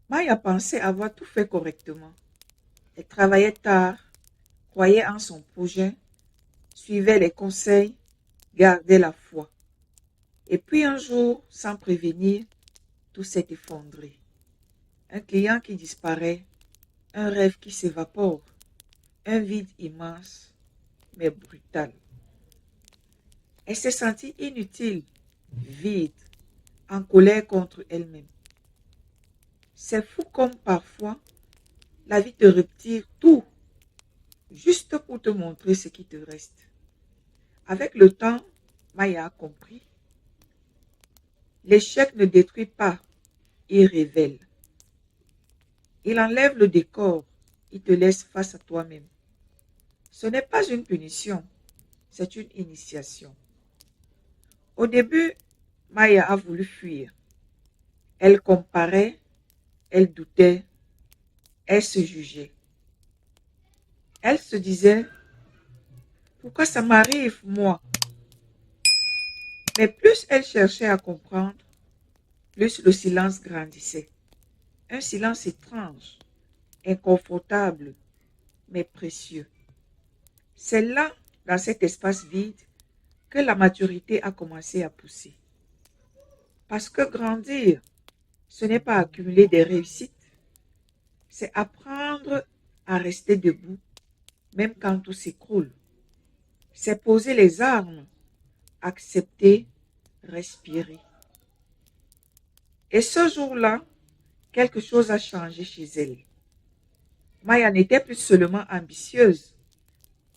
Maya pensait avoir tout fait correctement. Elle travaillait tard, croyait en son projet, suivait les conseils, gardait la foi. Et puis un jour, sans prévenir, tout s'est effondré. Un client qui disparaît, un rêve qui s'évapore, un vide immense, mais brutal. Elle s'est sentie inutile, vide, en colère contre elle-même. C'est fou comme parfois la vie te retire tout, juste pour te montrer ce qui te reste. Avec le temps, Maya a compris, l'échec ne détruit pas, il révèle. Il enlève le décor, il te laisse face à toi-même. Ce n'est pas une punition, c'est une initiation. Au début, Maya a voulu fuir. Elle comparait, elle doutait, elle se jugeait. Elle se disait, pourquoi ça m'arrive, moi? Mais plus elle cherchait à comprendre, plus le silence grandissait. Un silence étrange, inconfortable, mais précieux. C'est là, dans cet espace vide, que la maturité a commencé à pousser. Parce que grandir, ce n'est pas accumuler des réussites, c'est apprendre à rester debout, même quand tout s'écroule. C'est poser les armes, accepter, respirer. Et ce jour-là, quelque chose a changé chez elle. Maya n'était plus seulement ambitieuse,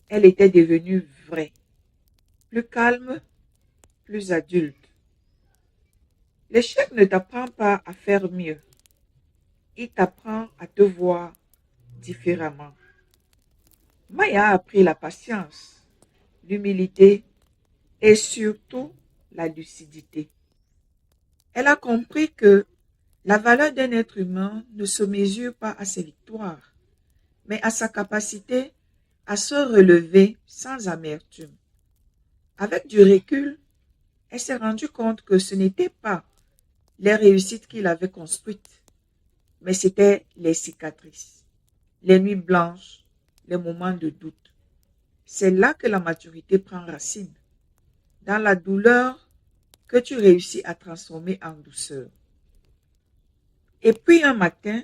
elle était devenue vraie, plus calme, plus adulte. L'échec ne t'apprend pas à faire mieux, il t'apprend à te voir différemment. Maya a appris la patience, l'humilité et surtout la lucidité. Elle a compris que la valeur d'un être humain ne se mesure pas à ses victoires, mais à sa capacité à se relever sans amertume. Avec du recul, elle s'est rendue compte que ce n'était pas les réussites qu'il avait construites, mais c'était les cicatrices, les nuits blanches, les moments de doute. C'est là que la maturité prend racine, dans la douleur que tu réussis à transformer en douceur. Et puis un matin,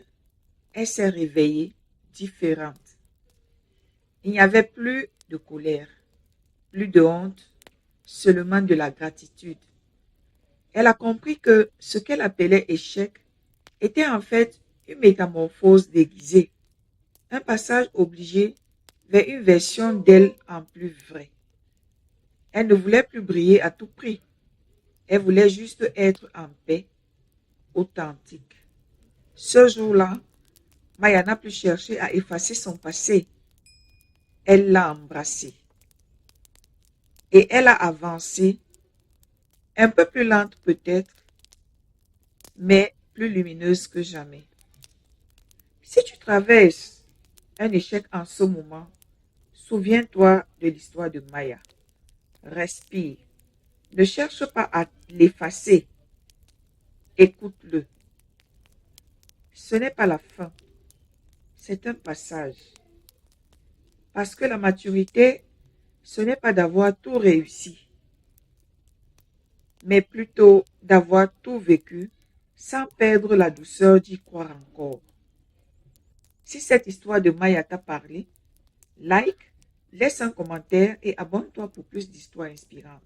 elle s'est réveillée différente. Il n'y avait plus de colère, plus de honte, seulement de la gratitude. Elle a compris que ce qu'elle appelait échec était en fait une métamorphose déguisée, un passage obligé vers une version d'elle en plus vraie. Elle ne voulait plus briller à tout prix, elle voulait juste être en paix, authentique. Ce jour-là, Maya n'a plus cherché à effacer son passé, elle l'a embrassé. Et elle a avancé, un peu plus lente peut-être, mais plus lumineuse que jamais. Si tu traverses un échec en ce moment, souviens-toi de l'histoire de Maya. Respire. Ne cherche pas à l'effacer. Écoute-le. Ce n'est pas la fin, c'est un passage. Parce que la maturité, ce n'est pas d'avoir tout réussi, mais plutôt d'avoir tout vécu sans perdre la douceur d'y croire encore. Si cette histoire de Maya t'a parlé, like, laisse un commentaire et abonne-toi pour plus d'histoires inspirantes.